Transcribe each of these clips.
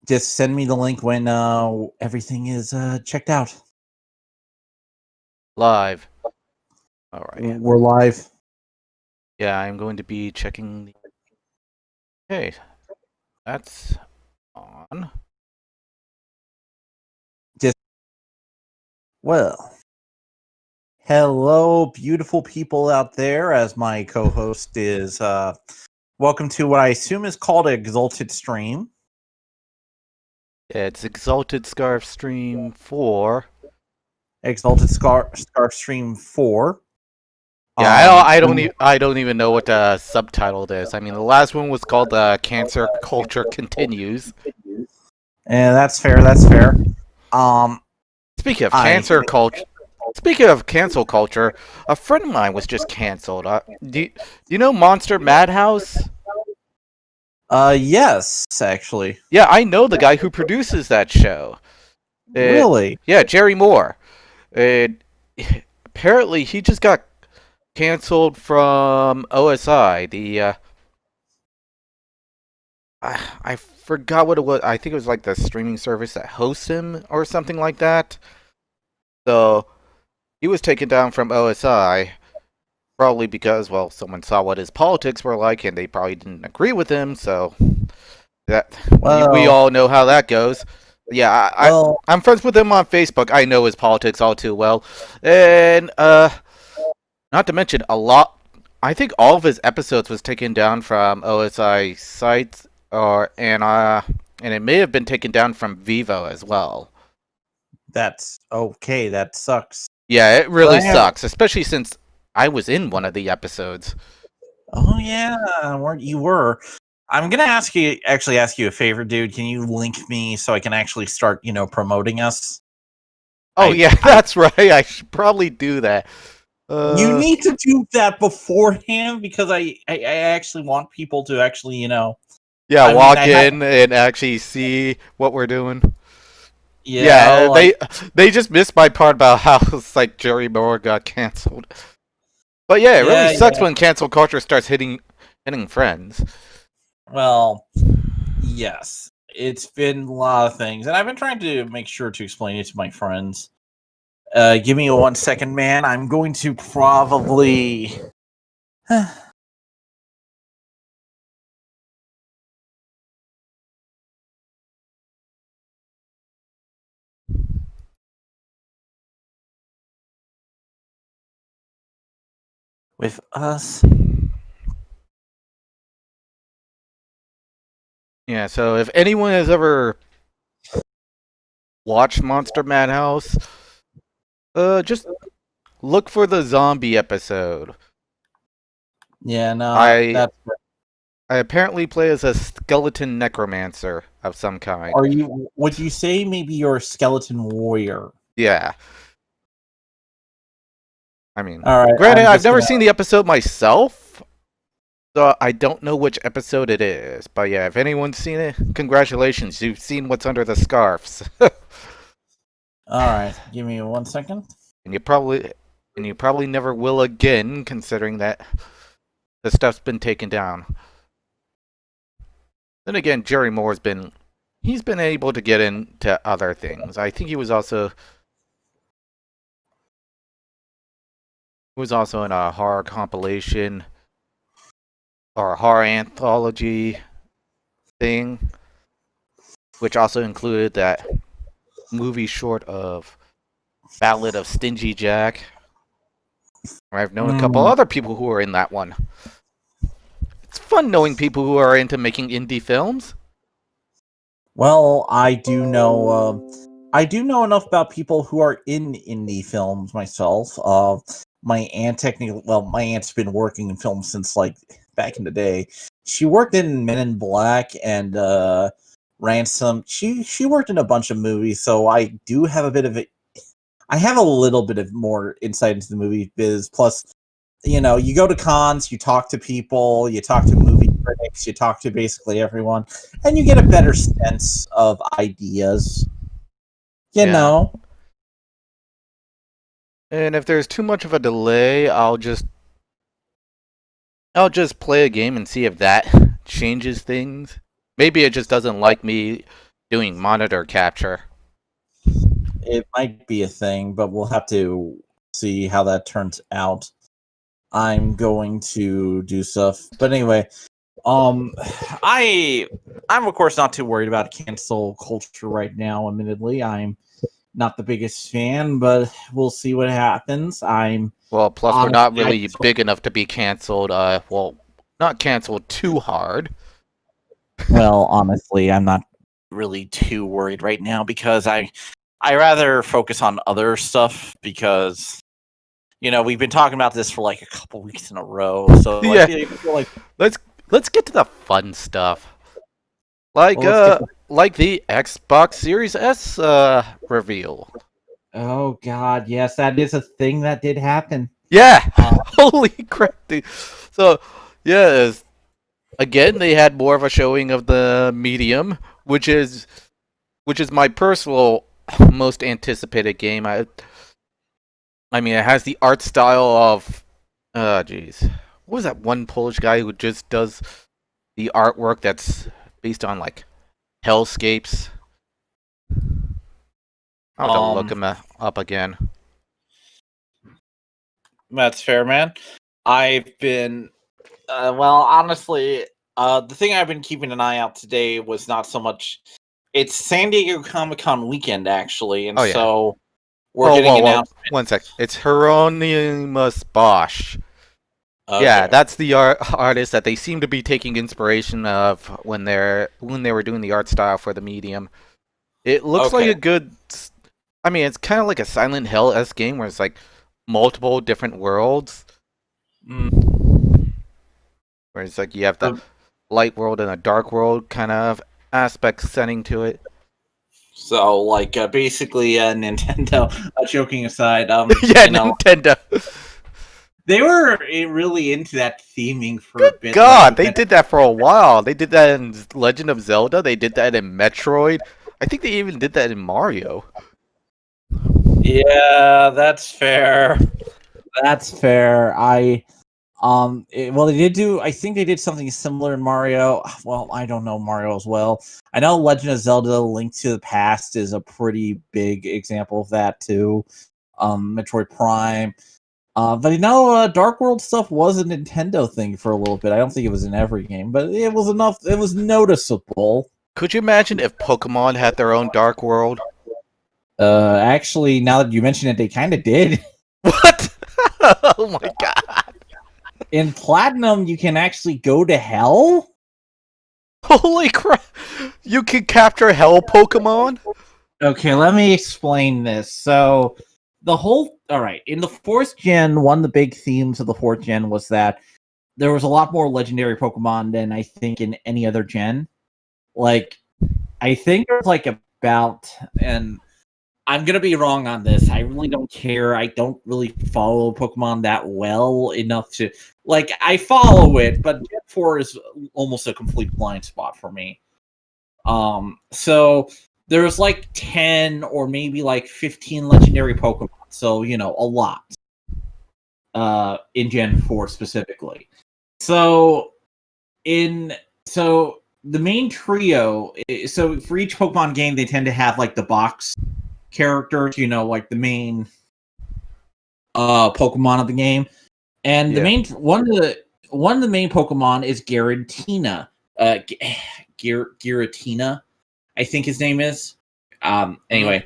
Just send me the link when everything is checked out. Live. All right. We're live. Yeah, I'm going to be checking the... Okay. That's on. Well, hello, beautiful people out there, as my co-host is. Welcome to what I assume is called an Exalted stream. Yeah, it's Exalted Scarf Stream 4. Exalted Scarf Stream 4. Yeah, I don't even know what the subtitle is. I mean, the last one was called Cancer Culture Continues. And that's fair. That's fair. Speaking of cancel culture, a friend of mine was just canceled. Do you know Monster Madhouse? Yes, actually. Yeah, I know the guy who produces that show. Really? Yeah, Jerry Moore. Apparently, he just got canceled from OSI. I forgot what it was. I think it was like the streaming service that hosts him or something like that. So he was taken down from OSI, probably because, well, someone saw what his politics were like, and they probably didn't agree with him. So we all know how that goes. Yeah, I'm friends with him on Facebook. I know his politics all too well, and not to mention I think all of his episodes was taken down from OSI sites, and it may have been taken down from Vivo as well. That's okay. That sucks. Yeah, it really sucks, especially since I was in one of the episodes. Oh yeah, you were. I'm gonna ask you a favor, dude. Can you link me so I can actually start, promoting us? Oh yeah, that's right. I should probably do that. You need to do that beforehand because I actually want people to actually, Yeah, log in and actually see what we're doing. Yeah, they just missed my part about how it's like Jerry Moore got canceled. But yeah, it really sucks when cancel culture starts hitting friends. Well, yes, it's been a lot of things, and I've been trying to make sure to explain it to my friends. Give me 1 second, man. I'm going to probably. With us. Yeah, so if anyone has ever watched Monster Madhouse, just look for the zombie episode. Yeah, no, I apparently play as a skeleton necromancer of some kind. Would you say maybe you're a skeleton warrior? Yeah. I mean, all right, granted, I've never seen the episode myself, so I don't know which episode it is. But yeah, if anyone's seen it, congratulations, you've seen what's under the scarves. Alright, give me 1 second. And you probably never will again, considering that the stuff's been taken down. Then again, Jerry Moore's been able to get into other things. I think he was also in a horror compilation or a horror anthology thing, which also included that movie short of Ballad of Stingy Jack. I've known a couple other people who are in that one. It's fun knowing people who are into making indie films. Well, I do know enough about people who are in indie films myself. My aunt's been working in films since like back in the day. She worked in Men in Black and Ransom. She worked in a bunch of movies, so I do have a bit of it. I have a little bit of more insight into the movie biz. Plus, you go to cons, you talk to people, you talk to movie critics, you talk to basically everyone, and you get a better sense of ideas. You know. And if there's too much of a delay, I'll just play a game and see if that changes things. Maybe it just doesn't like me doing monitor capture. It might be a thing, but we'll have to see how that turns out. I'm going to do stuff, but anyway, um, I'm of course not too worried about cancel culture right now. Admittedly, I'm not the biggest fan, but we'll see what happens. Well, plus we're not Honestly, really big enough to be canceled. Well, not canceled too hard. honestly, I'm not really too worried right now because I rather focus on other stuff because we've been talking about this for like a couple weeks in a row. So I Yeah, feel like let's get to the fun stuff. Like let's get. like the Xbox Series S reveal. Oh God, yes, that is a thing that did happen. Yeah, Uh, holy crap! Dude. So yeah, again they had more of a showing of the medium, which is my personal most anticipated game. I mean, it has the art style of, jeez, what was that one Polish guy who just does the artwork that's based on like hellscapes? I'll have to look him up again. that's fair, man. I've been, honestly, the thing I've been keeping an eye out today was not so much. It's San Diego Comic-Con weekend actually, and Oh yeah. so we're Whoa, getting whoa, whoa! announced. 1 sec. It's Hieronymus Bosch. Yeah, Okay. that's the artist that they seem to be taking inspiration of when they were doing the art style for the medium. It looks like Okay. a good. I mean, it's kind of like a Silent Hill-esque game where it's like multiple different worlds. Mm, Where it's like you have the so, light world and a dark world kind of aspect setting to it. like, basically, Nintendo. Joking aside, Yeah, Nintendo. they were really into that theming for a Good bit. Like, God, they did that for a while. They did that in Legend of Zelda. They did that in Metroid. I think they even did that in Mario. yeah, that's fair. That's fair. They did do. I think they did something similar in Mario. Well, I don't know Mario as well. I know Legend of Zelda: Link to the Past is a pretty big example of that too. Metroid Prime. But Dark World stuff was a Nintendo thing for a little bit. I don't think it was in every game, but it was enough. It was noticeable. Could you imagine if Pokemon had their own dark world? Actually, now that you mention it, they kind of did. What? Oh my God. In Platinum, you can actually go to hell. Holy crap. You can capture hell Pokemon? Okay, let me explain this. So, all right, in the fourth gen, one of the big themes of the fourth gen was that there was a lot more legendary Pokemon than I think in any other gen. Like, I think there's like about, and I'm gonna be wrong on this. I really don't care. I don't really follow Pokemon that well enough to like. I follow it, but Gen 4 is almost a complete blind spot for me. So there's like 10 or maybe like 15 legendary Pokemon. So a lot. In Gen 4 specifically. So in so the main trio. So for each Pokemon game, they tend to have like the box characters, like the main Pokemon of the game. And the Yeah. main one of the main Pokemon is Giratina. Giratina, I think his name is. Anyway,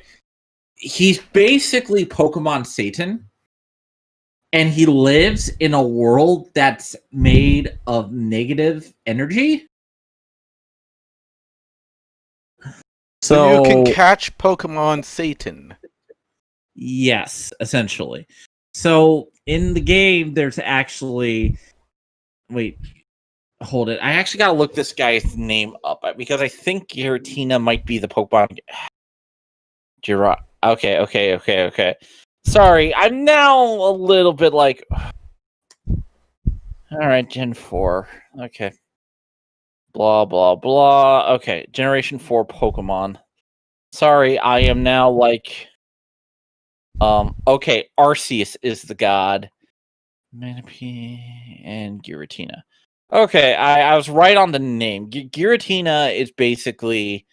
he's basically Pokemon Satan, and he lives in a world that's made of negative energy. So you can So catch Pokemon Satan. yes, essentially. So in the game, there's actually wait, hold it. I actually gotta look this guy's name up because I think Giratina might be the Pokemon. Okay. Sorry, I'm now a little bit like. All right, Gen 4. Okay. Blah blah blah. Okay, Generation 4 Pokemon. Sorry, I am now like. Okay, Arceus is the god. Manaphy and Giratina. Okay, I was right on the name. Giratina is basically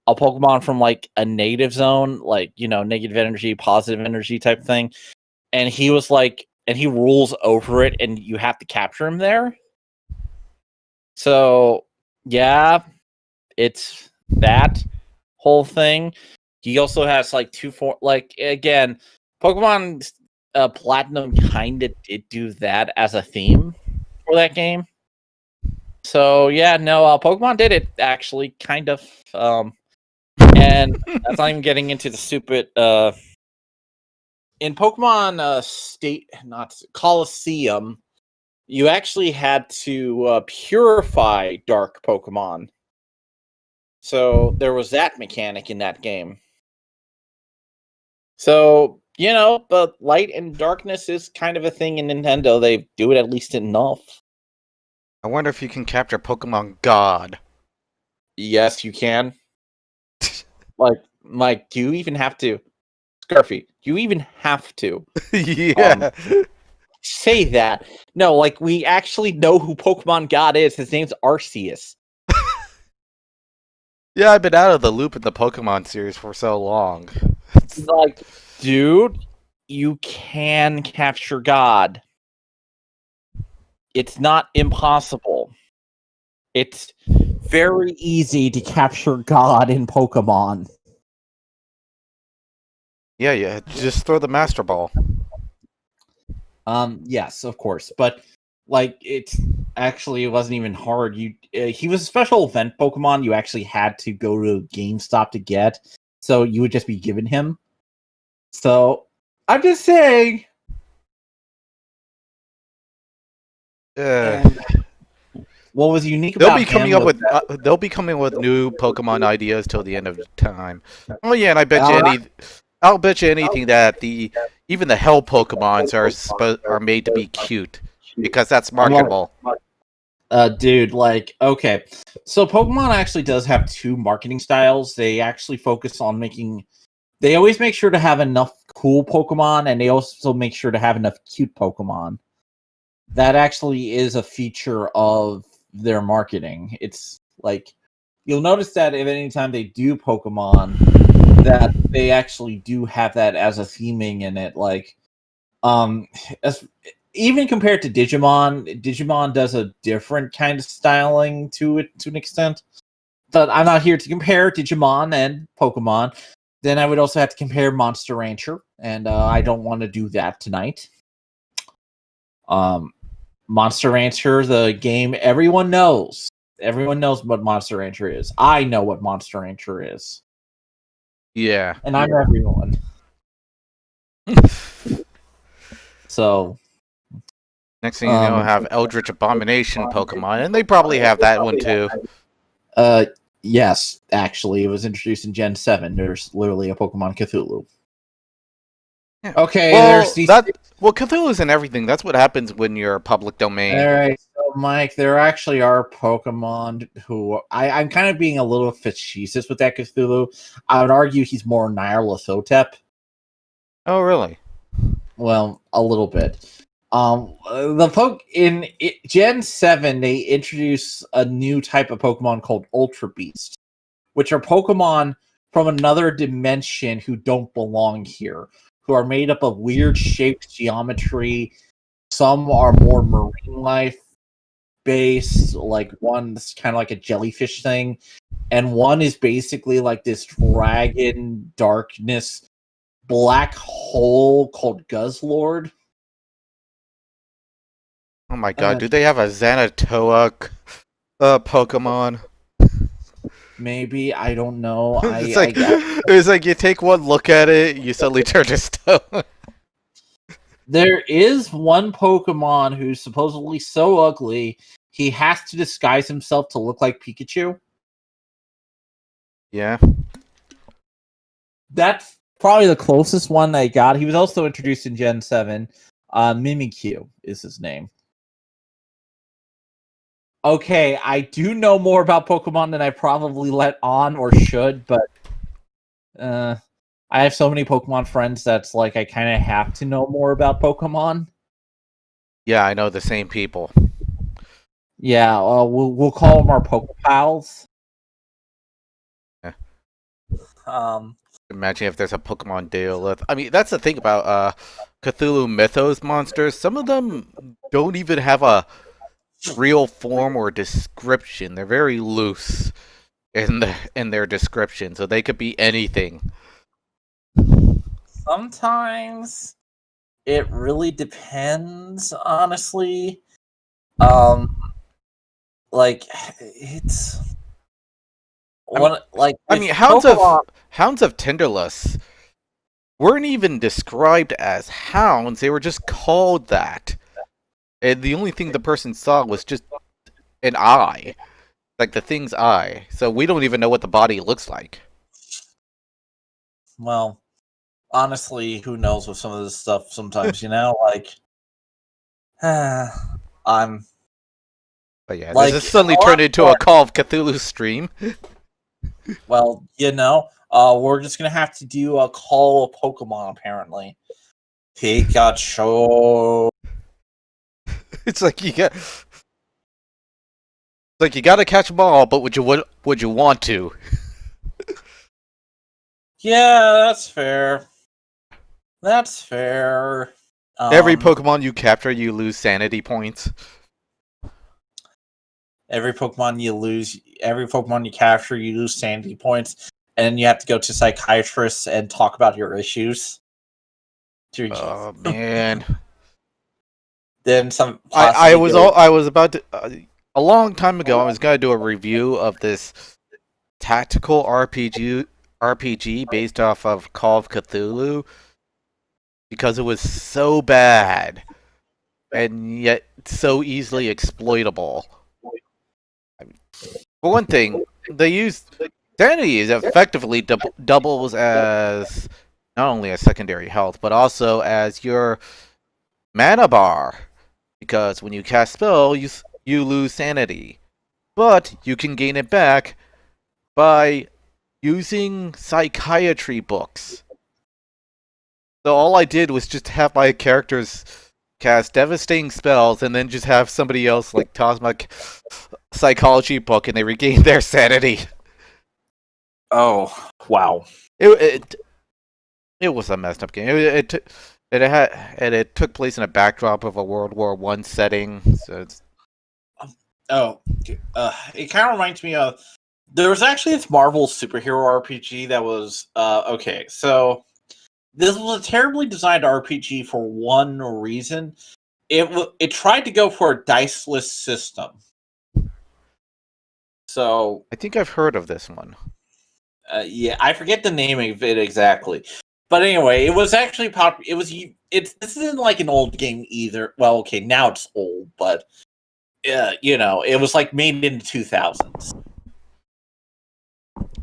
a Pokemon from like a native zone, like negative energy, positive energy type thing, and he was like, and he rules over it, and you have to capture him there. So yeah, it's that whole thing. He also has like like again, Pokemon Platinum kind of did do that as a theme for that game. So yeah, no, Pokemon did it actually, kind of, and that's not even getting into the stupid. In Pokemon State, not Coliseum, you actually had to purify dark Pokemon. So there was that mechanic in that game. So, but light and darkness is kind of a thing in Nintendo. They do it at least enough. I wonder if you can capture Pokemon God. Yes, you can. Like, do you even have to? Scarfy, do you even have to? Yeah. Say that. No, like, we actually know who Pokemon God is. His name's Arceus. Yeah, I've been out of the loop in the Pokemon series for so long. Like, dude, you can capture God. It's not impossible. It's very easy to capture God in Pokemon. Yeah, just throw the Master Ball. Yes, of course, but like, it wasn't even hard. He was a special event Pokemon. You actually had to go to GameStop to get, so you would just be given him. So I'm just saying. And what was unique they'll about be coming him up was with they'll be coming with new Pokemon ideas till the end of time. Oh yeah, and I'll bet you anything that even the Hell Pokemons are made to be cute because that's marketable. Dude, like, okay, so Pokemon actually does have two marketing styles. They actually focus on they always make sure to have enough cool Pokemon, and they also make sure to have enough cute Pokemon. That actually is a feature of their marketing. It's like, you'll notice that if any time they do Pokemon, that they actually do have that as a theming in it. Like, as even compared to Digimon does a different kind of styling to it to an extent. But I'm not here to compare Digimon and Pokemon. Then I would also have to compare Monster Rancher, and I don't want to do that tonight. Monster Rancher, the game everyone knows. Everyone knows what Monster Rancher is. I know what Monster Rancher is. Yeah. And I'm everyone. So next thing you know, have Eldritch Abomination Pokemon, and they probably have that one too. Yes, actually, it was introduced in Gen 7. There's literally a Pokemon Cthulhu. Yeah. Okay, well, Cthulhu's in everything. That's what happens when you're a public domain. Alright, so Mike, there actually are Pokemon who I'm kind of being a little facetious with that Cthulhu. I would argue he's more Nyarlathotep. Oh, really? Well, a little bit. In Gen 7, they introduce a new type of Pokemon called Ultra Beasts, which are Pokemon from another dimension who don't belong here, who are made up of weird shaped geometry. Some are more marine life based, like one's kind of like a jellyfish thing, and one is basically like this dragon darkness black hole called Guzzlord. Oh my god, do they have a Xanatoa Pokemon? Maybe, I don't know. It's like you take one look at it, you suddenly turn to stone. There is one Pokemon who's supposedly so ugly, he has to disguise himself to look like Pikachu. Yeah. That's probably the closest one I got. He was also introduced in Gen 7. Mimikyu is his name. Okay, I do know more about Pokemon than I probably let on or should, but I have so many Pokemon friends that's like I kind of have to know more about Pokemon. Yeah, I know the same people. Yeah, we'll call them our Pokepals. Yeah. Imagine if there's a Pokemon Dayleth. I mean, that's the thing about Cthulhu Mythos monsters. Some of them don't even have a real form or description. They're very loose in their description, so they could be anything. Sometimes it really depends, honestly. Like it's I mean, Pokemon. Hounds of Tinderless weren't even described as hounds. They were just called that. And the only thing the person saw was just an eye. Like the thing's eye. So we don't even know what the body looks like. Well, honestly, who knows with some of this stuff sometimes, like I'm But yeah, like this has suddenly turned into a Call of Cthulhu stream. well, we're just gonna have to do a call of Pokemon apparently. Pikachu. It's like you got to catch them all, but would you want to? Yeah, that's fair. That's fair. Every Pokemon you capture, you lose sanity points. Every Pokemon you capture, you lose sanity points, and then you have to go to psychiatrists and talk about your issues. Oh man. Then some. I was about to a long time ago. I was gonna do a review of this tactical RPG based off of Call of Cthulhu because it was so bad and yet so easily exploitable. For one thing, they used sanity is effectively doubles as not only as secondary health but also as your mana bar. Because when you cast spell, you lose sanity. But you can gain it back by using psychiatry books. So all I did was just have my characters cast devastating spells and then just have somebody else like toss my psychology book and they regain their sanity. Oh, wow. It was a messed up game. It took place in a backdrop of a World War I setting. So it's... It kind of reminds me of there was actually this Marvel superhero RPG that was okay. So this was a terribly designed RPG for one reason. It tried to go for a diceless system. So I think I've heard of this one. Yeah, I forget the name of it exactly. But anyway, it was actually popular. This isn't like an old game either. Well, okay, now it's old, but it was like made in the 2000s.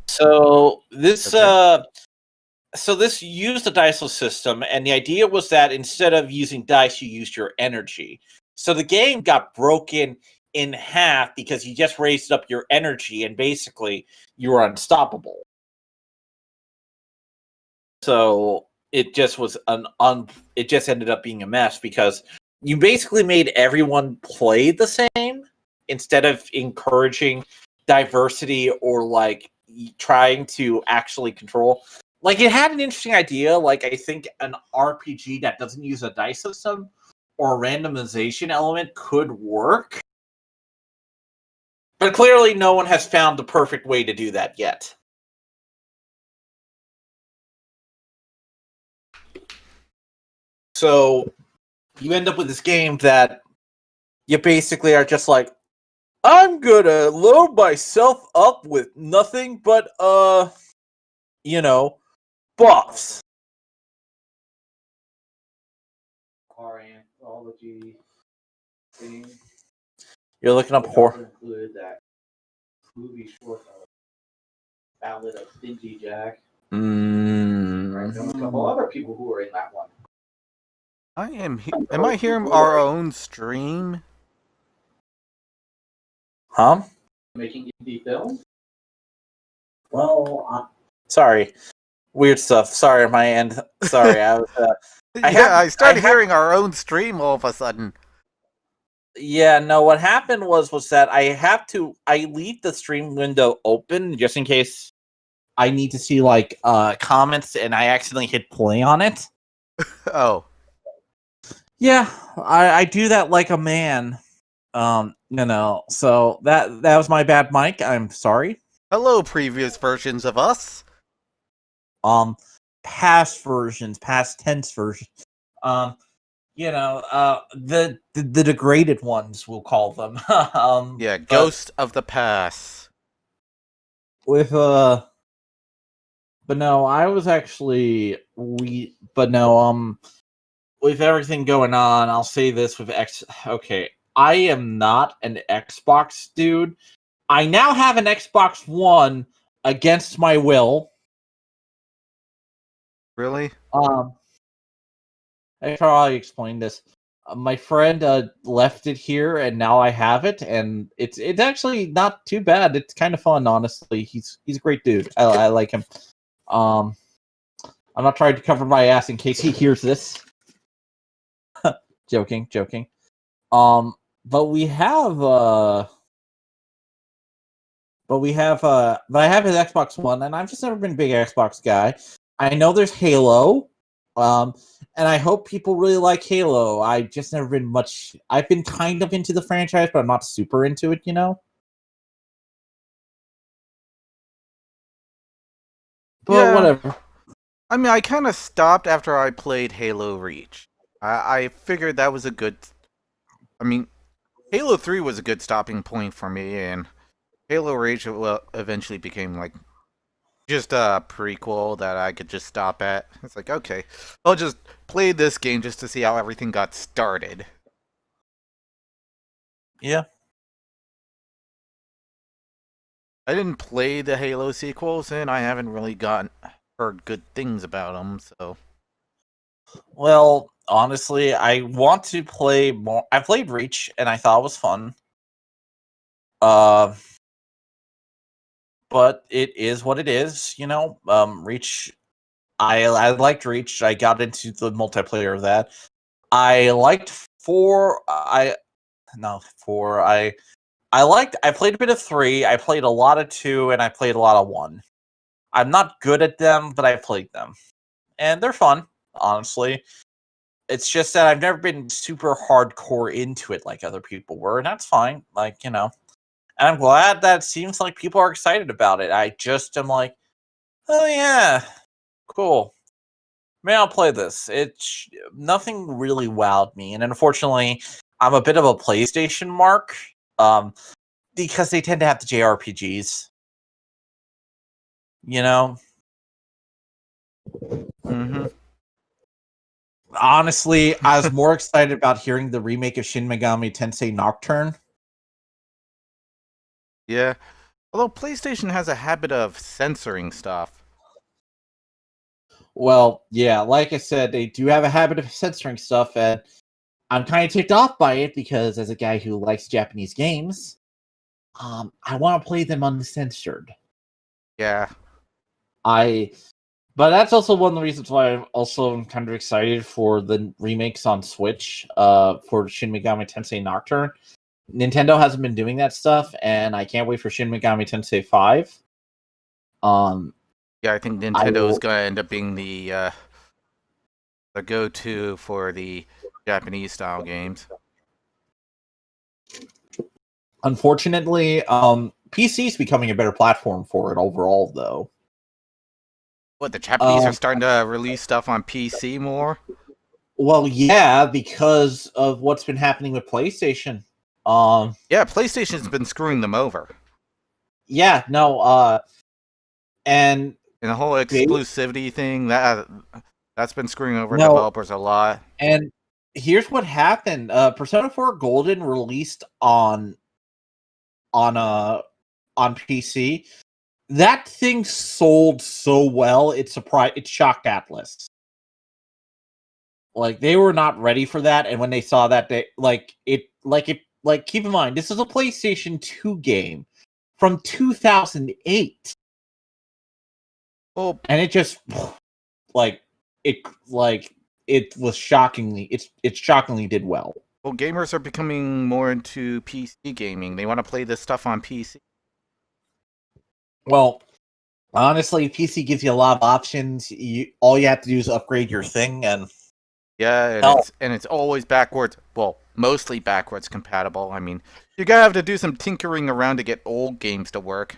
So this this used a diceless system, and the idea was that instead of using dice, you used your energy. So the game got broken in half because you just raised up your energy, and basically you were unstoppable. So it just was it just ended up being a mess because you basically made everyone play the same instead of encouraging diversity or like trying to actually control. Like it had an interesting idea. Like I think an RPG that doesn't use a dice system or a randomization element could work. But clearly no one has found the perfect way to do that yet. So you end up with this game that you basically are just like, I'm gonna load myself up with nothing but buffs. Our anthology thing. You're looking up horror. Included that movie short Ballad of Stingy Jack. Right, there was a couple other people who were in that one. Am I hearing our own stream? Huh? Making indie films? Well, sorry. Weird stuff. Sorry, my end. Sorry, I was. I started hearing our own stream all of a sudden. Yeah, no. What happened was that I leave the stream window open just in case I need to see like comments, and I accidentally hit play on it. Oh. Yeah, I do that like a man. So that was my bad, Mike. I'm sorry. Hello, previous versions of us. Um, past versions, past tense versions. Um, the degraded ones, we'll call them. Yeah, But Ghost of the Past. with but no, I was actually but no, with everything going on, I'll say this with okay, I am not an Xbox dude. I now have an Xbox One against my will. Really? I probably explained this. My friend left it here, and now I have it, and it's actually not too bad. It's kind of fun, honestly. He's a great dude. I like him. Um, I'm not trying to cover my ass in case he hears this. Joking, joking. But we have but I have his Xbox One, and I've just never been a big Xbox guy. I know there's Halo, and I hope people really like Halo. I've just never been much. I've been kind of into the franchise, but I'm not super into it, But Yeah. whatever. I mean, I kind of stopped after I played Halo Reach. I figured that was a good. I mean, Halo 3 was a good stopping point for me, and Halo Reach eventually became like just a prequel that I could just stop at. It's like, okay, I'll just play this game just to see how everything got started. Yeah. I didn't play the Halo sequels, and I haven't really heard good things about them. So, Well, honestly, I want to play more. I played Reach, and I thought it was fun. Uh, but it is what it is, Reach. I liked Reach. I got into the multiplayer of that. I liked four. I no four. I played a bit of 3, I played a lot of 2, and I played a lot of 1. I'm not good at them, but I played them. And they're fun, honestly. It's just that I've never been super hardcore into it like other people were, and that's fine. And I'm glad that it seems like people are excited about it. I just am like, oh yeah, cool. Maybe I'll play this. Nothing really wowed me, and unfortunately, I'm a bit of a PlayStation mark. Because they tend to have the JRPGs. mm-hmm. Honestly, I was more excited about hearing the remake of Shin Megami Tensei Nocturne. Yeah. Although PlayStation has a habit of censoring stuff. Well, yeah, like I said, they do have a habit of censoring stuff, and I'm kind of ticked off by it because, as a guy who likes Japanese games, I want to play them uncensored. Yeah. But that's also one of the reasons why I'm also kind of excited for the remakes on Switch, for Shin Megami Tensei Nocturne. Nintendo hasn't been doing that stuff, and I can't wait for Shin Megami Tensei 5. Yeah, I think Nintendo is going to end up being the go-to for the Japanese style games. Unfortunately, PC is becoming a better platform for it overall, though. What, the Japanese are starting to release stuff on PC more? Well, yeah, because of what's been happening with PlayStation. Yeah, PlayStation's been screwing them over. Yeah, no, and the whole exclusivity thing, that's been screwing over no, developers a lot. And here's what happened. Persona 4 Golden released on PC. That thing sold so well, it shocked Atlas. Like, they were not ready for that, and when they saw that, keep in mind, this is a PlayStation 2 game from 2008. Well, and it just it was shockingly it shockingly did well. Well, gamers are becoming more into PC gaming. They want to play this stuff on PC. Well, Honestly, PC gives you a lot of options. All you have to do is upgrade your thing, and Yeah, hell, and it's always backwards. Well, mostly backwards compatible. I mean, you're gonna have to do some tinkering around to get old games to work.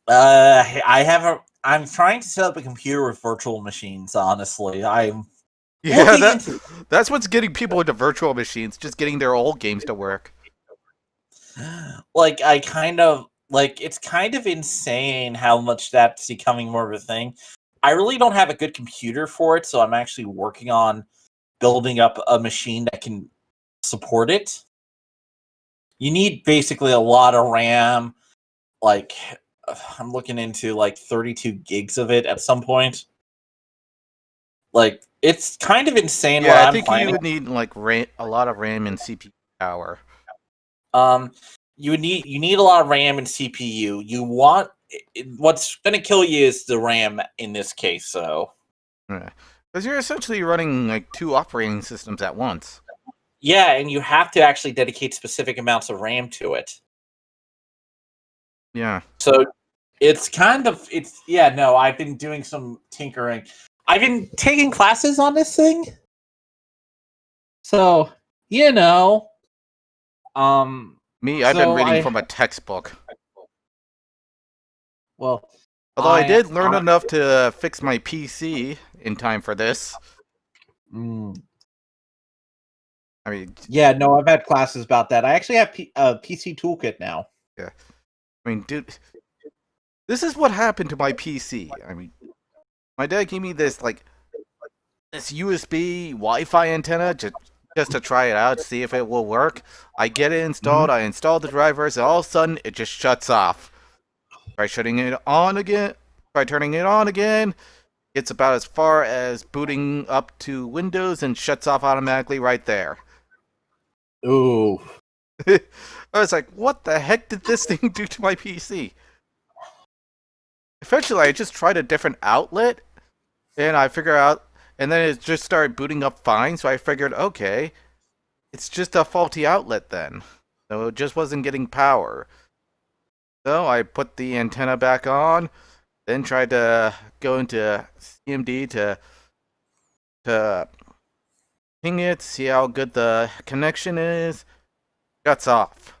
I have a. I'm trying to set up a computer with virtual machines. Honestly, I'm Yeah, looking into. that's what's getting people into virtual machines, just getting their old games to work. Like, I kind of like. It's kind of insane how much that's becoming more of a thing. I really don't have a good computer for it, so I'm actually working on building up a machine that can support it. You need basically a lot of RAM. Like, I'm looking into like 32 gigs of it at some point. Like, it's kind of insane what Yeah, I I'm think you planning. would need like a lot of RAM and CPU power. Um, you need a lot of RAM and CPU. What's going to kill you is the RAM in this case. So Yeah, because you're essentially running like two operating systems at once. yeah, and you have to actually dedicate specific amounts of RAM to it. Yeah. So it's yeah. No, I've been doing some tinkering. I've been taking classes on this thing. So you know, um, Me, I've been so reading I from a textbook. well, Although I I did learn enough to fix my PC in time for this. mm, I mean, yeah, no, I've had classes about that. I actually have a PC toolkit now. yeah. I mean, dude, this is what happened to my PC. I mean, my dad gave me this like this USB Wi-Fi antenna just to try it out, see if it will work. I get it installed. I install the drivers, and all of a sudden it just shuts off. Try shutting it on again. Try turning it on again. It's about as far as booting up to Windows and shuts off automatically right there. Ooh. I was like, what the heck did this thing do to my PC? Eventually, I just tried a different outlet, and I figured out, and then it just started booting up fine, so I figured, okay, it's just a faulty outlet then. So it just wasn't getting power. So I put the antenna back on, then tried to go into CMD to ping it, see how good the connection is, shuts off.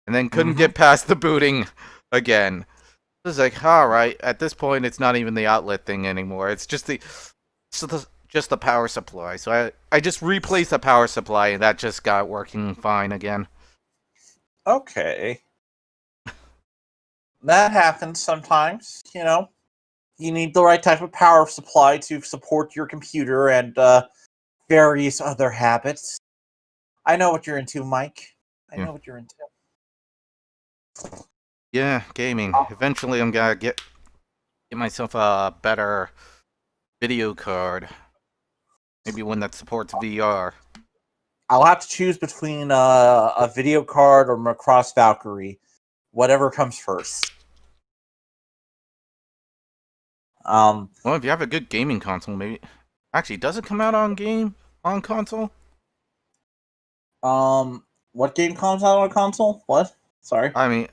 And then couldn't get past the booting again. It was like, alright, at this point it's not even the outlet thing anymore. It's just the power supply. So I just replaced the power supply and that just got working fine again. Okay. That happens sometimes, You need the right type of power supply to support your computer and various other habits. I know what you're into, Mike. I Yeah. know what you're into. Yeah, gaming. Eventually I'm gonna get myself a better video card. Maybe one that supports VR. I'll have to choose between a video card or Macross Valkyrie. Whatever comes first. Um, Well, if you have a good gaming console, maybe. Actually, does it come out on console? what game comes out on a console? What? Sorry. I mean,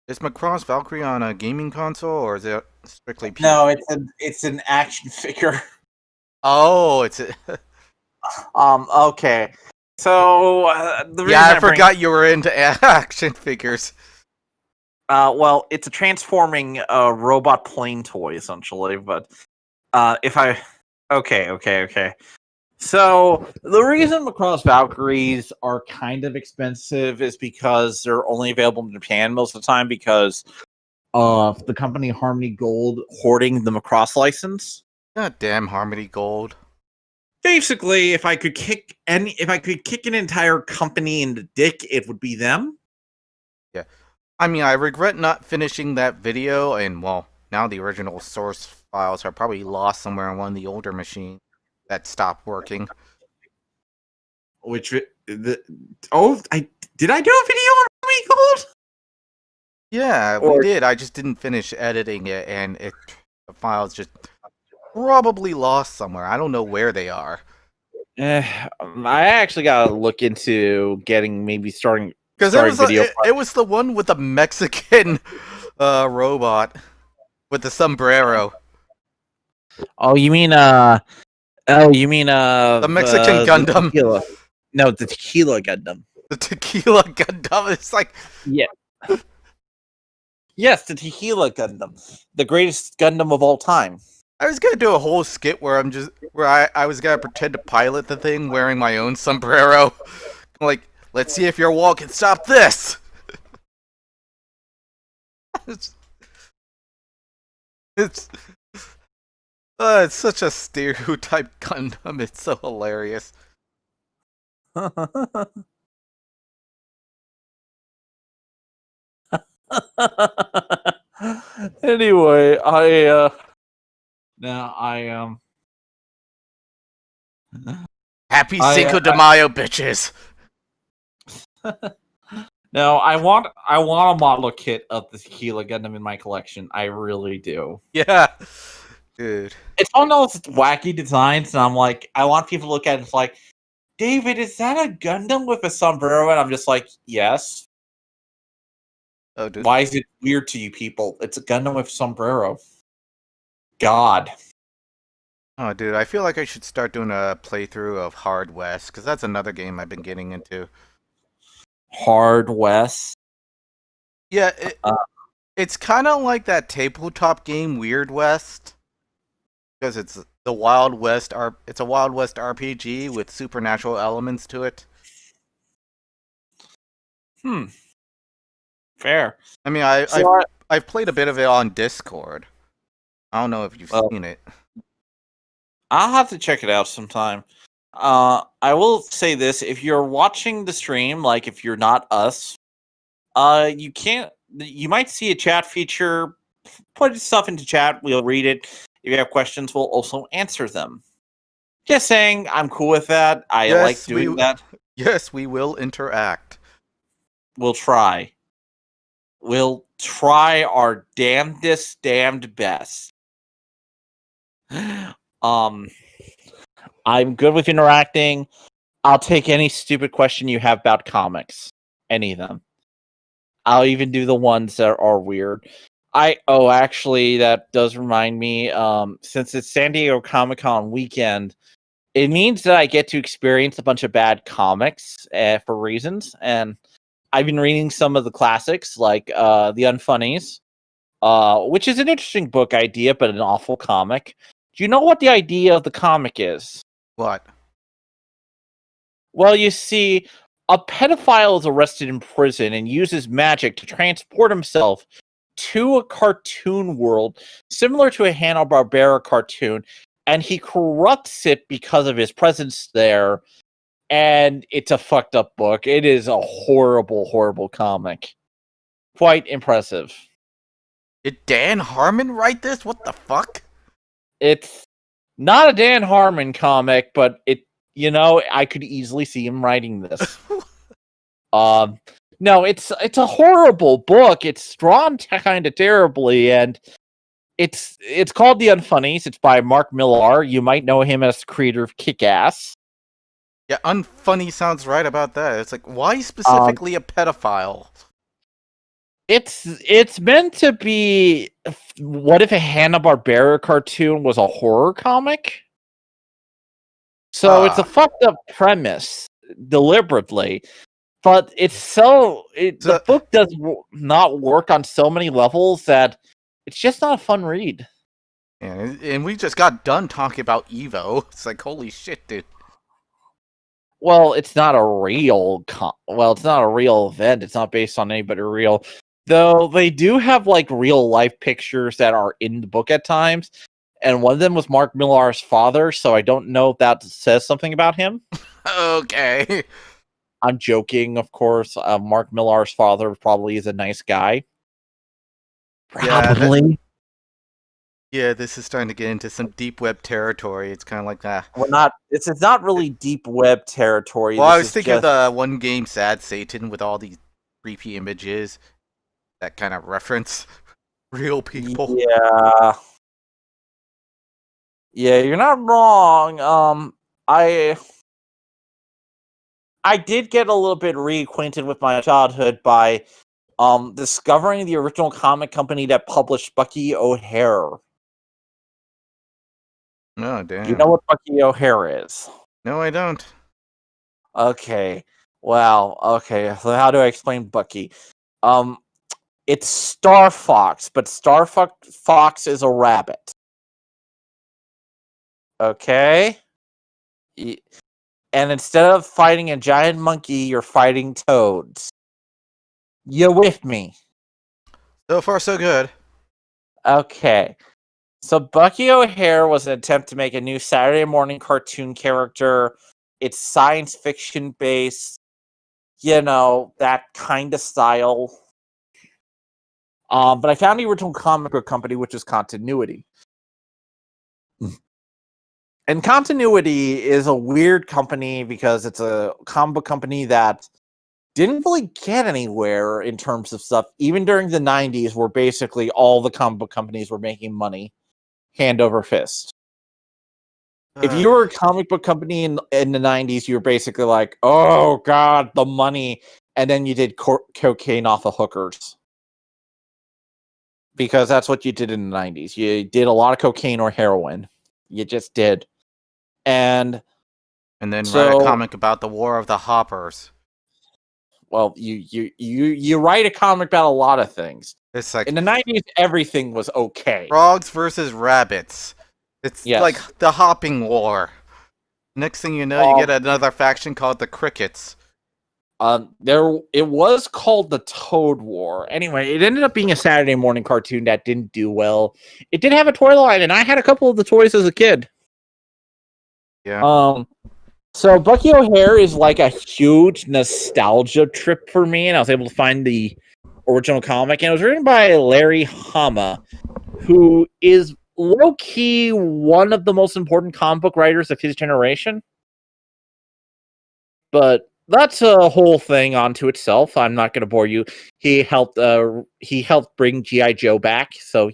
is Macross Valkyrie on a gaming console or is it strictly PC? No, it's an action figure. Oh, it's Okay. So the yeah. reason I I bring forgot you were into action figures. well, it's a transforming robot plane toy essentially. But if I okay. So the reason Macross Valkyries are kind of expensive is because they're only available in Japan most of the time because of the company Harmony Gold hoarding the Macross license. God damn Harmony Gold. Basically, if I could kick an entire company in the dick, it would be them. Yeah. I mean, I regret not finishing that video, and well, now the original source files are probably lost somewhere on one of the older machines that stopped working. Which I did I do a video on Harmony Gold? Yeah, we did. I just didn't finish editing it, and the files just probably lost somewhere. I don't know where they are. I actually gotta look into getting maybe starting Because video. it was the one with the Mexican robot. with the sombrero. Oh, you mean The Mexican the Gundam. tequila? No, the tequila Gundam. The tequila Gundam. It's like, Yeah. Yes, the tequila Gundam, the greatest Gundam of all time. I was gonna do a whole skit where I was gonna pretend to pilot the thing wearing my own sombrero. Like, let's see if your wall can stop this. it's it's it's such a stereotype Gundam. It's so hilarious. Anyway, now Happy I Cinco de Mayo, bitches. now I want a model kit of the tequila Gundam in my collection. I really do. Yeah, dude. It's one of those wacky designs, and I'm like, I want people to look at it. It's like, David, is that a Gundam with a sombrero? And I'm just like, yes. Oh, dude. Why is it weird to you people? It's a Gundam with a sombrero. God. Oh, dude, I feel like I should start doing a playthrough of Hard West, because that's another game I've been getting into. Hard West. Yeah, it's kind of like that tabletop game Weird West, because it's the Wild West. It's a Wild West RPG with supernatural elements to it. Fair. I mean, I've played a bit of it on Discord. I don't know if you've seen it. I'll have to check it out sometime. I will say this: if you're watching the stream, like if you're not us, you can't. You might see a chat feature. Put stuff into chat. We'll read it. If you have questions, we'll also answer them. Just saying, I'm cool with that. I like doing that. Yes, we will interact. We'll try. We'll try our damned best. I'm good with interacting. I'll take any stupid question you have about comics. Any of them. I'll even do the ones that are weird. Actually, that does remind me, since it's San Diego Comic-Con weekend, it means that I get to experience a bunch of bad comics for reasons, and I've been reading some of the classics, like The Unfunnies, which is an interesting book idea, but an awful comic. Do you know what the idea of the comic is? What? Well, you see, a pedophile is arrested in prison and uses magic to transport himself to a cartoon world similar to a Hanna-Barbera cartoon, and he corrupts it because of his presence there, and it's a fucked up book. It is a horrible, horrible comic. Quite impressive. Did Dan Harmon write this? What the fuck? It's not a Dan Harmon comic, but I could easily see him writing this. No, it's a horrible book. It's drawn kind of terribly, and it's called The Unfunnies. It's by Mark Millar. You might know him as the creator of Kick-Ass. Yeah, unfunny sounds right about that. It's like, why specifically a pedophile? It's meant to be. What if a Hanna-Barbera cartoon was a horror comic? So it's a fucked up premise, deliberately. But the book does not work on so many levels that it's just not a fun read. And we just got done talking about Evo. It's like, holy shit, dude. Well, it's not a real it's not a real event. It's not based on anybody real. Though they do have like real life pictures that are in the book at times. And one of them was Mark Millar's father, so I don't know if that says something about him. Okay. I'm joking, of course. Mark Millar's father probably is a nice guy. Probably. Yeah, this is starting to get into some deep web territory. It's kind of like that. It's not really deep web territory. Well, I was thinking of the one game Sad Satan with all these creepy images that kind of reference real people. Yeah. Yeah, you're not wrong. I did get a little bit reacquainted with my childhood by discovering the original comic company that published Bucky O'Hare. Oh, damn. You know what Bucky O'Hare is? No, I don't. Okay. Wow. Okay. So how do I explain Bucky? It's Star Fox, but Star Fox is a rabbit. Okay? And instead of fighting a giant monkey, you're fighting toads. You with me? So far, so good. Okay. So Bucky O'Hare was an attempt to make a new Saturday morning cartoon character. It's science fiction based, that kind of style. But I found the original comic book company, which is Continuity. And Continuity is a weird company because it's a comic book company that didn't really get anywhere in terms of stuff. Even during the 90s, where basically all the comic book companies were making money hand over fist. If you were a comic book company in the 90s, you were basically like, oh, God, the money. And then you did cocaine off of hookers. Because that's what you did in the 90s. You did a lot of cocaine or heroin. You just did. And then write a comic about the War of the Hoppers. Well, you write a comic about a lot of things. It's like in the 90s, everything was okay. Frogs versus rabbits. It's like the hopping war. Next thing you know, you get another faction called the Crickets. It was called the Toad War. Anyway, it ended up being a Saturday morning cartoon that didn't do well. It did have a toy line, and I had a couple of the toys as a kid. Yeah. So Bucky O'Hare is like a huge nostalgia trip for me, and I was able to find the original comic, and it was written by Larry Hama, who is low-key one of the most important comic book writers of his generation. But that's a whole thing onto itself. I'm not going to bore you. He helped bring G.I. Joe back, so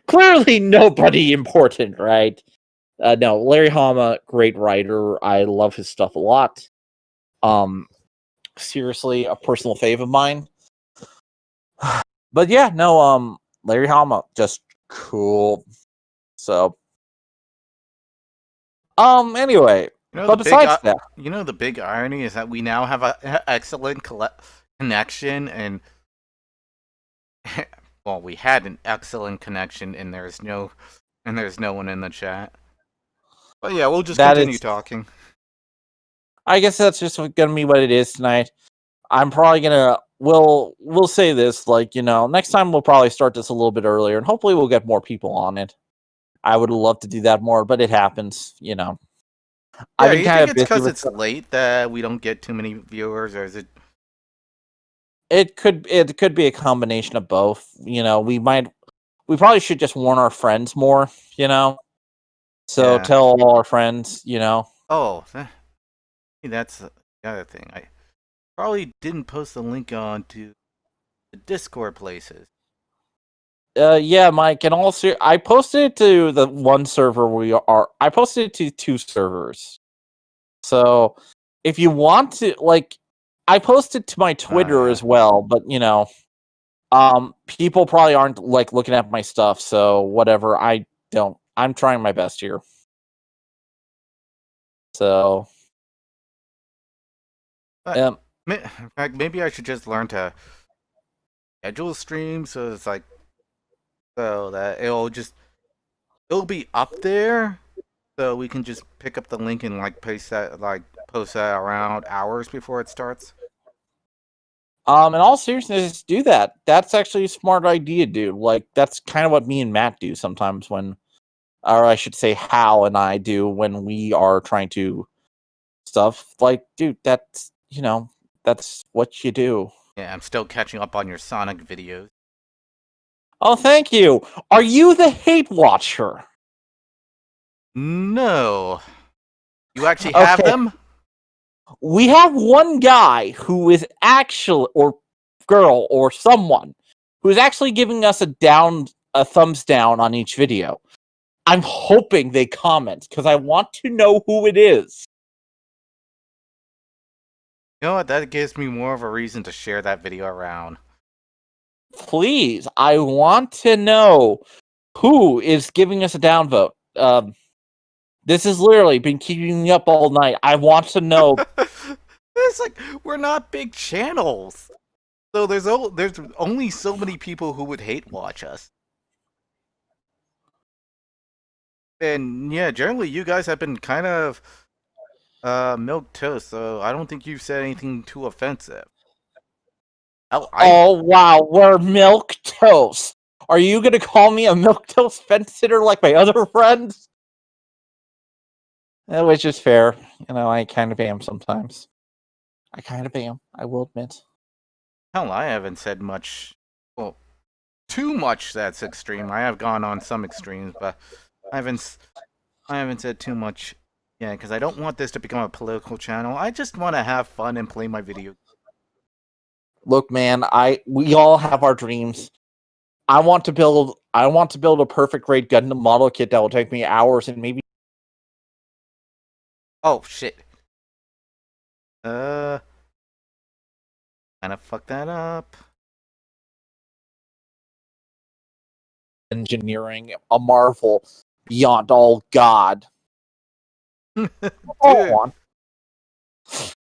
clearly nobody important, right? No, Larry Hama, great writer. I love his stuff a lot. Seriously, a personal fave of mine. But yeah, no, Larry Hama, just cool. So, anyway, but besides that, the big irony is that we now have an excellent connection, and well, we had an excellent connection, and there's no one in the chat. But yeah, we'll just continue talking. I guess that's just gonna be what it is tonight. I'm probably gonna we'll say this, next time we'll probably start this a little bit earlier, and hopefully we'll get more people on it. I would love to do that more, but it happens, Yeah, I've been kind of busy. It's because it's late that we don't get too many viewers, or is it? It could be a combination of both. We probably should just warn our friends more. So tell all our friends. Oh, that's the other thing. I probably didn't post the link onto the Discord places. Yeah, Mike, and also I posted it to the one server I posted it to 2 servers. So if you want to, I posted to my Twitter as well, but people probably aren't looking at my stuff, so whatever. I'm trying my best here. So in fact, maybe I should just learn to schedule streams so that it'll be up there, so we can just pick up the link and post that around hours before it starts. In all seriousness, do that. That's actually a smart idea, dude. That's kind of what me and Matt do sometimes or I should say Hal and I do when we are trying to stuff. Dude, that's what you do. Yeah, I'm still catching up on your Sonic videos. Oh, thank you. Are you the hate watcher? No. You actually have them? We have one guy who is actually, or girl, or someone who is actually giving us a thumbs down on each video. I'm hoping they comment because I want to know who it is. You know what? That gives me more of a reason to share that video around. Please, I want to know who is giving us a downvote. This has literally been keeping me up all night. I want to know. It's like we're not big channels, so there's only so many people who would hate watch us. And yeah, generally you guys have been kind of milk toast, so I don't think you've said anything too offensive. Oh wow, we're milk toast. Are you gonna call me a milk toast fence sitter like my other friends? Which is fair. You know, I kind of am sometimes. I kind of am, I will admit. Hell, I haven't said much. Well, too much that's extreme. I have gone on some extremes, but I haven't said too much. Yeah, because I don't want this to become a political channel. I just want to have fun and play my video. Look, man, we all have our dreams. I want to build a perfect grade Gundam model kit that will take me hours and maybe. Oh shit. Kind of fucked that up. Engineering a marvel beyond all God. Dude, Oh, it's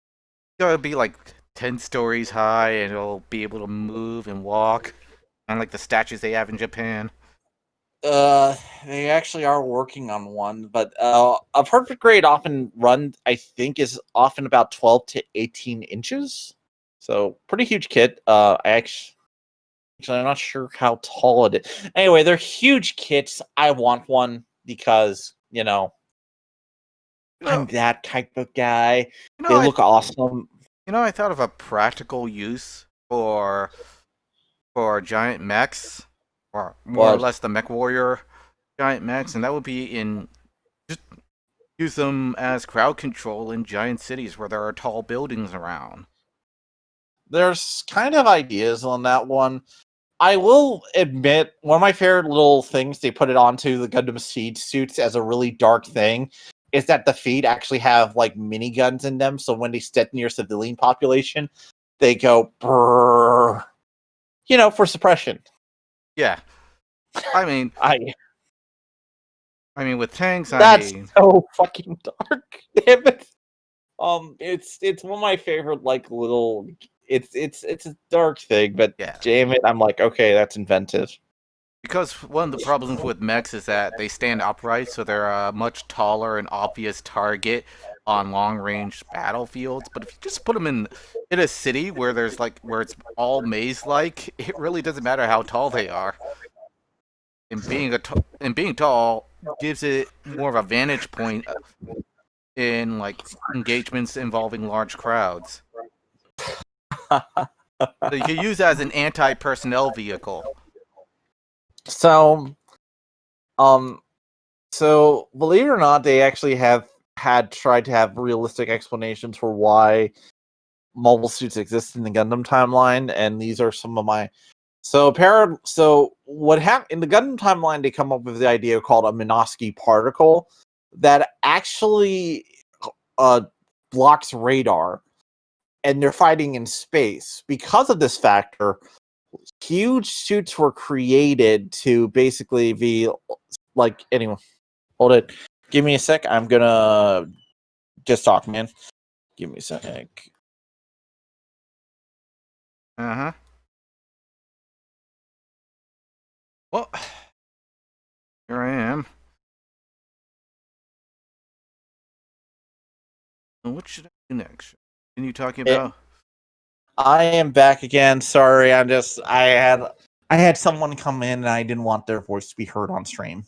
gotta be like 10 stories high, and it'll be able to move and walk, unlike the statues they have in Japan. They actually are working on one, but a perfect grade often run, I think, is often about 12 to 18 inches. So pretty huge kit. Actually, I'm not sure how tall it is. Anyway, they're huge kits. I want one because, you know, You I'm know, that type of guy. you know, They I, look awesome. I thought of a practical use for giant mechs, or more or But less the mech warrior giant mechs, and that would be in just use them as crowd control in giant cities where there are tall buildings around. there's kind of ideas on that one. I will admit, one of my favorite little things they put it onto the Gundam Seed suits as a really dark thing is that the feet actually have like miniguns in them. So when they step near civilian population, they go brrr, you know, for suppression. Yeah, I mean, I with tanks, That's so fucking dark. Damn it. It's one of my favorite like little. It's a dark thing, but yeah. damn it, I'm like, okay, that's inventive. Because one of the problems with mechs is that they stand upright, so they're a much taller and obvious target on long-range battlefields. But if you just put them in a city where there's where it's all maze-like, it really doesn't matter how tall they are. And being tall gives it more of a vantage point in engagements involving large crowds. So you can use that as an anti-personnel vehicle. So, um, so believe it or not, they actually have had tried to have realistic explanations for why mobile suits exist in the Gundam timeline, and these are some of my. So what happened in the Gundam timeline? They come up with the idea called a Minovsky particle that actually blocks radar, and they're fighting in space. Because of this factor, huge suits were created to basically be like. Anyway, hold it. Give me a sec. I'm gonna just talk, man. Give me a sec. Uh-huh. Well, here I am. What should I do next? Can you talking about? I am back again. Sorry, I had someone come in and I didn't want their voice to be heard on stream.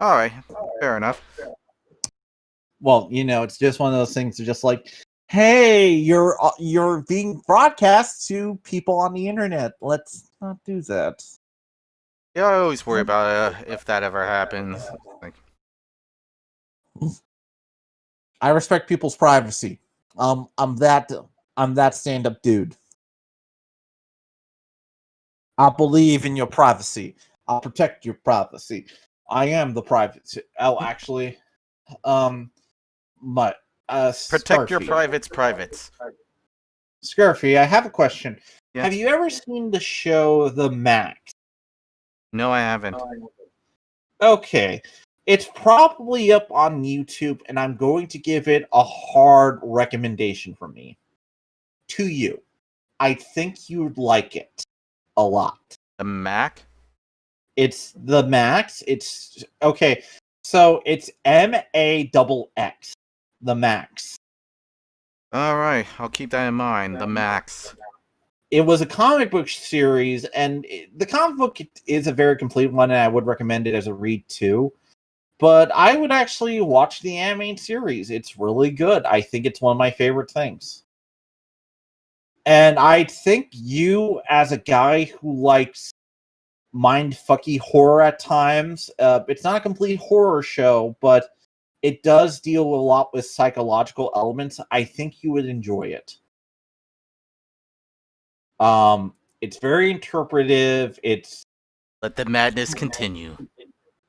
All right, fair enough. Well, you know, it's just one of those things. Of just like, hey, you're being broadcast to people on the internet. Let's not do that. Yeah, I always worry about if that ever happens. I respect people's privacy. I'm that stand-up dude. I believe in your privacy. I'll protect your privacy. I am the privacy. Oh, actually, um, but Protect your Scarfy. privates. Scarfy, I have a question. Yeah. Have you ever seen the show The Max? No, I haven't. Okay. It's probably up on YouTube, and I'm going to give it a hard recommendation from me to you. I think you'd like it a lot. The Mac? It's The Max. It's okay. So it's MAXX. The Max. All right, I'll keep that in mind. The Max. It was a comic book series, and the comic book is a very complete one, and I would recommend it as a read too. But I would actually watch the animated series. It's really good. I think it's one of my favorite things. And I think you, as a guy who likes mindfucky horror at times, it's not a complete horror show, but it does deal a lot with psychological elements. I think you would enjoy it. It's very interpretive. It's Let the madness continue.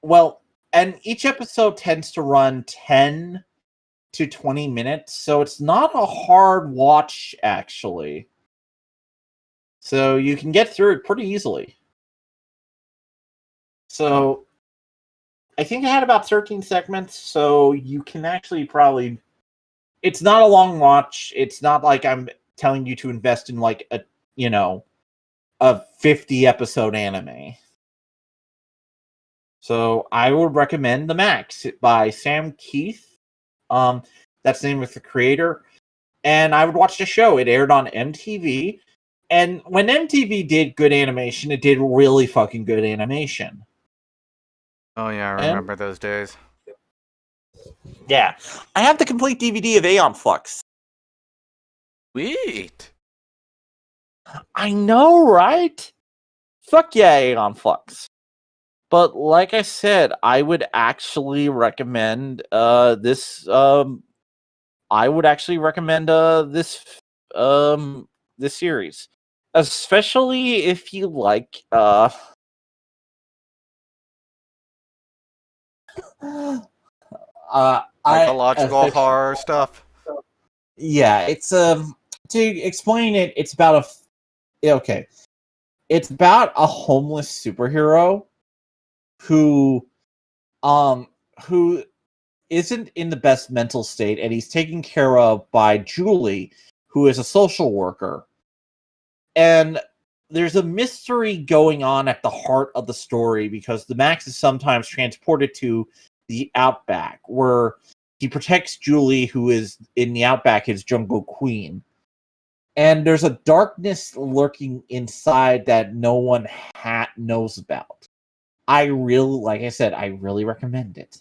well, and each episode tends to run 10 to 20 minutes, so it's not a hard watch actually. So you can get through it pretty easily. So I think I had about 13 segments, so you can actually probably it's not a long watch. It's not like I'm telling you to invest in like a 50 episode anime. So I would recommend The Max by Sam Keith. That's the name of the creator. And I would watch the show. It aired on MTV. And when MTV did good animation, it did really fucking good animation. Oh yeah, I remember those days. Yeah. I have the complete DVD of Aeon Flux. Sweet. I know, right? Fuck yeah, Aeon Flux. But like I said, I would actually recommend this I would actually recommend this series. Especially if you like Psychological horror stuff. Yeah, it's to explain it, it's about okay. It's about a homeless superhero who who isn't in the best mental state, and he's taken care of by Julie, who is a social worker. And there's a mystery going on at the heart of the story because the Max is sometimes transported to the outback where he protects Julie, who is in the outback, his jungle queen. And there's a darkness lurking inside that no one knows about. I really, like I said, I really recommend it.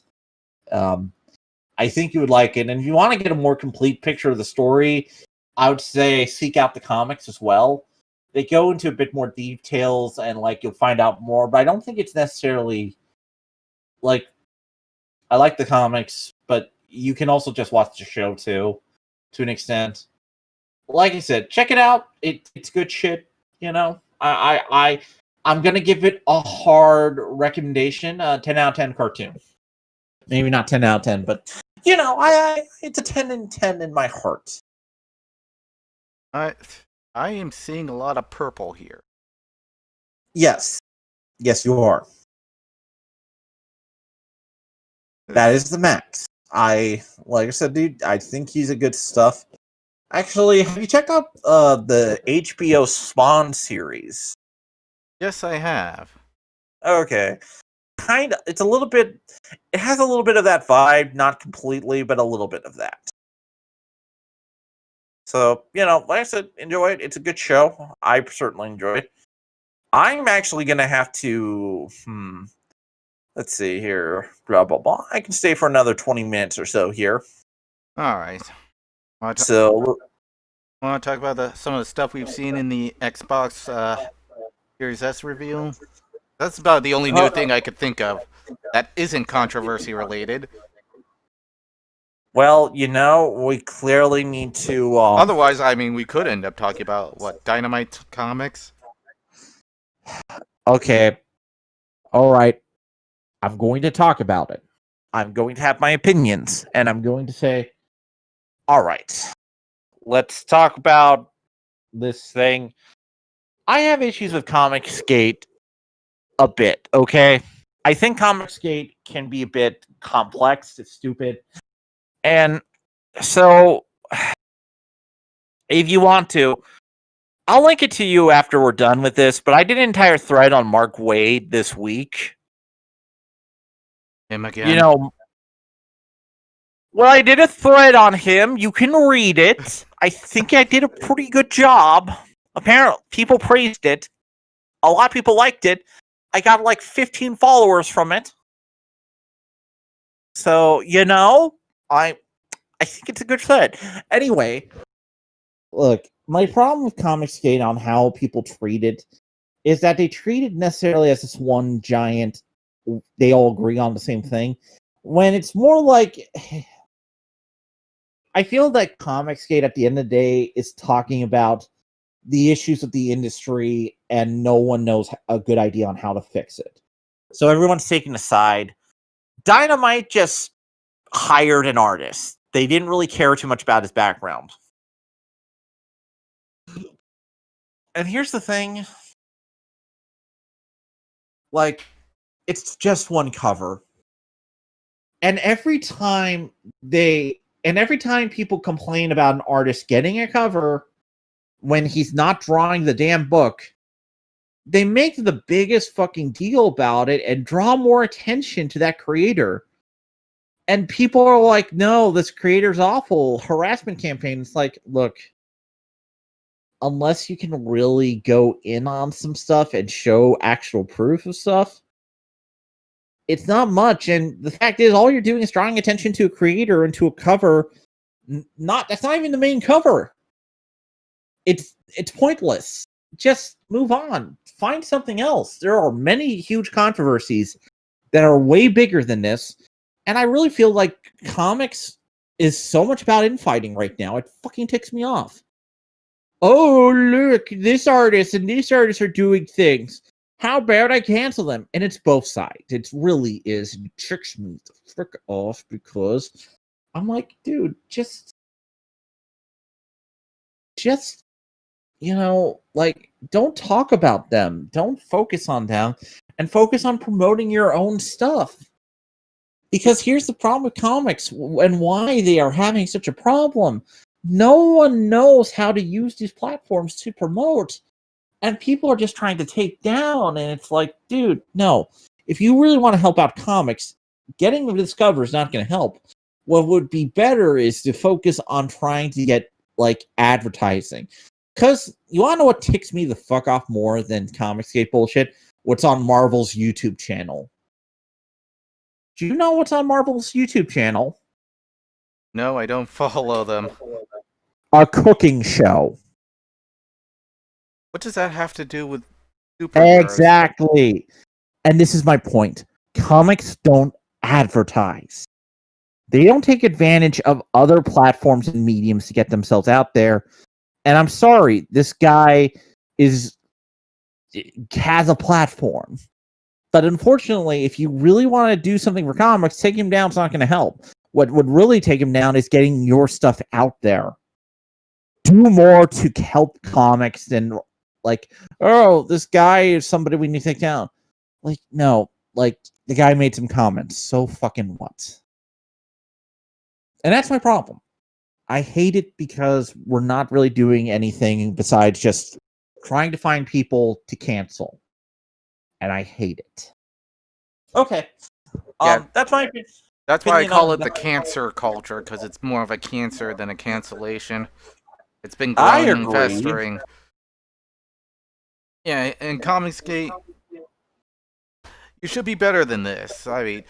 I think you would like it. And if you want to get a more complete picture of the story, I would say seek out the comics as well. They go into a bit more details and like you'll find out more, but I don't think it's necessarily like I like the comics, but you can also just watch the show too, to an extent. Like I said, check it out. It's good shit. You know, I'm gonna give it a hard recommendation. 10 out of 10 cartoon. Maybe not 10 out of 10, but you know, it's a 10 and 10 in my heart. I am seeing a lot of purple here. Yes, you are. That is the Max. Like I said, dude, I think he's a good stuff. Actually, have you checked out the HBO Spawn series? Yes, I have. Okay. Kind of, it's a little bit, it has a little bit of that vibe, not completely, but a little bit of that. So, you know, like I said, enjoy it. It's a good show. I certainly enjoy it. I'm actually going to have to, let's see here, blah, blah, blah. I can stay for another 20 minutes or so here. All right. Want to talk about some of the stuff we've seen in the Xbox Series S review? That's about the only new thing I could think of that isn't controversy related. Well, you know, we clearly need to. Otherwise, I mean, we could end up talking about what Dynamite Comics. Okay. All right. I'm going to talk about it. I'm going to have my opinions, and I'm going to say All right. Let's talk about this thing. I have issues with Comicsgate a bit, okay? I think Comicsgate can be a bit complex, it's stupid. And so, if you want to, I'll link it to you after we're done with this, but I did an entire thread on Mark Waid this week. Him again? You know, well, I did a thread on him. You can read it. I think I did a pretty good job. Apparently, people praised it. A lot of people liked it. I got like 15 followers from it. So, I think it's a good thread. Anyway, look, my problem with Comicsgate on how people treat it is that they treat it necessarily as this one giant, they all agree on the same thing, when it's more like, I feel that Comicsgate at the end of the day is talking about the issues of the industry and no one knows a good idea on how to fix it. So everyone's taking a side. Dynamite just hired an artist. They didn't really care too much about his background. And here's the thing. Like, it's just one cover. And every time people complain about an artist getting a cover when he's not drawing the damn book, they make the biggest fucking deal about it and draw more attention to that creator. And people are like, no, this creator's awful. Harassment campaign. It's like, look, unless you can really go in on some stuff and show actual proof of stuff, it's not much. And the fact is, all you're doing is drawing attention to a creator and to a cover. That's not even the main cover. It's pointless. Just move on. Find something else. There are many huge controversies that are way bigger than this. And I really feel like comics is so much about infighting right now. It fucking ticks me off. Oh, look, this artist and this artist are doing things. How about I cancel them? And it's both sides. It really is. It tricks me the frick off because I'm like, dude, just, don't talk about them. Don't focus on them and focus on promoting your own stuff. Because here's the problem with comics and why they are having such a problem. No one knows how to use these platforms to promote. And people are just trying to take down. And it's like, dude, no. If you really want to help out comics, getting them to discover is not going to help. What would be better is to focus on trying to get, advertising. Because you want to know what ticks me the fuck off more than Comicsgate bullshit? What's on Marvel's YouTube channel. Do you know what's on Marvel's YouTube channel? No, I don't follow them. A cooking show. What does that have to do with superheroes? Exactly. And this is my point. Comics don't advertise. They don't take advantage of other platforms and mediums to get themselves out there. And I'm sorry, this guy has a platform. But unfortunately, if you really want to do something for comics, taking him down is not going to help. What would really take him down is getting your stuff out there. Do more to help comics than, oh, this guy is somebody we need to take down. No. The guy made some comments. So fucking what? And that's my problem. I hate it because we're not really doing anything besides just trying to find people to cancel. And I hate it. Okay. Yeah, that's my opinion. That's why I call it the cancer culture, because it's more of a cancer than a cancellation. It's been growing and festering. Yeah, and Comicsgate, you should be better than this. I mean,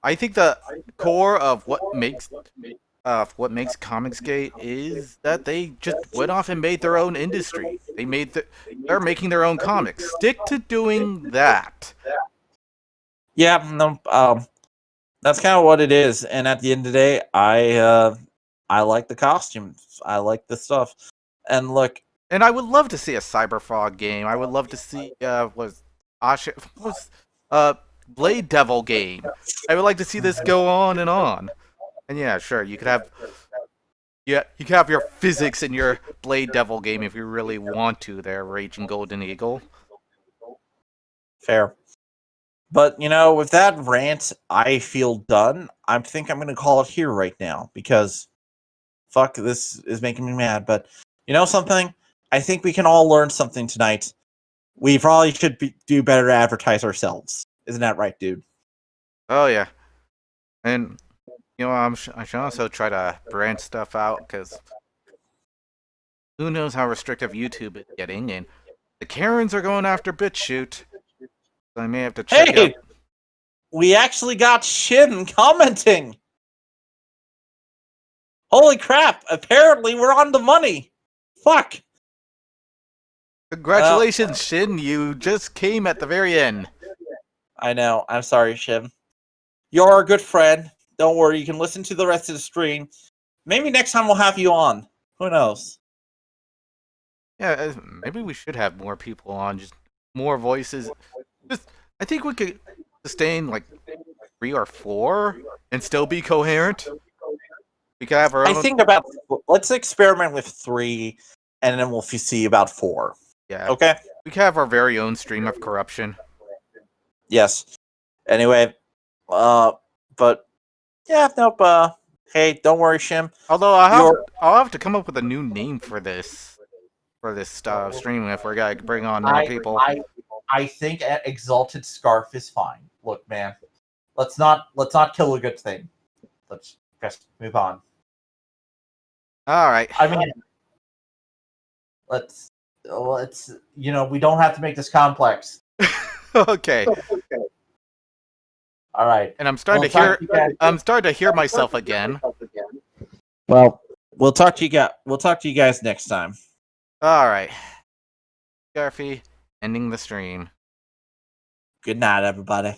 I think the core of what makes Comicsgate is that they just went off and made their own industry. They're making their own comics. Stick to doing that. Yeah, no, that's kind of what it is. And at the end of the day, I like the costumes. I like the stuff. And look, and I would love to see a Cyberfrog game. I would love to see Blade Devil game. I would like to see this go on. And yeah, sure, you could have Yeah, you can have your physics in your Blade Devil game if you really want to there, Raging Golden Eagle. Fair. But, with that rant, I feel done. I think I'm going to call it here right now because, fuck, this is making me mad. But, something? I think we can all learn something tonight. We probably should do better to advertise ourselves. Isn't that right, dude? Oh, yeah. And, I should also try to branch stuff out, because who knows how restrictive YouTube is getting, and the Karens are going after BitChute. So I may have to check out. Hey! We actually got Shin commenting! Holy crap! Apparently we're on the money! Fuck! Congratulations, Shin! You just came at the very end. I know. I'm sorry, Shin. You're a good friend. Don't worry, you can listen to the rest of the stream. Maybe next time we'll have you on. Who knows? Yeah, maybe we should have more people on, just more voices. I think we could sustain like 3 or 4 and still be coherent. We could have our own. I think let's experiment with 3, and then we'll see about 4. Yeah. Okay? We could have our very own stream of corruption. Yes. Anyway, but yeah, nope. Hey, don't worry, Shim. Although I'll have to come up with a new name for this stream if we're gonna bring on more people. I think Exalted Scarf is fine. Look, man, let's not kill a good thing. Let's just move on. All right. I mean, let's we don't have to make this complex. Okay. All right. And I'm starting to hear myself again. Well, we'll talk to you guys next time. All right. Garfy, ending the stream. Good night, everybody.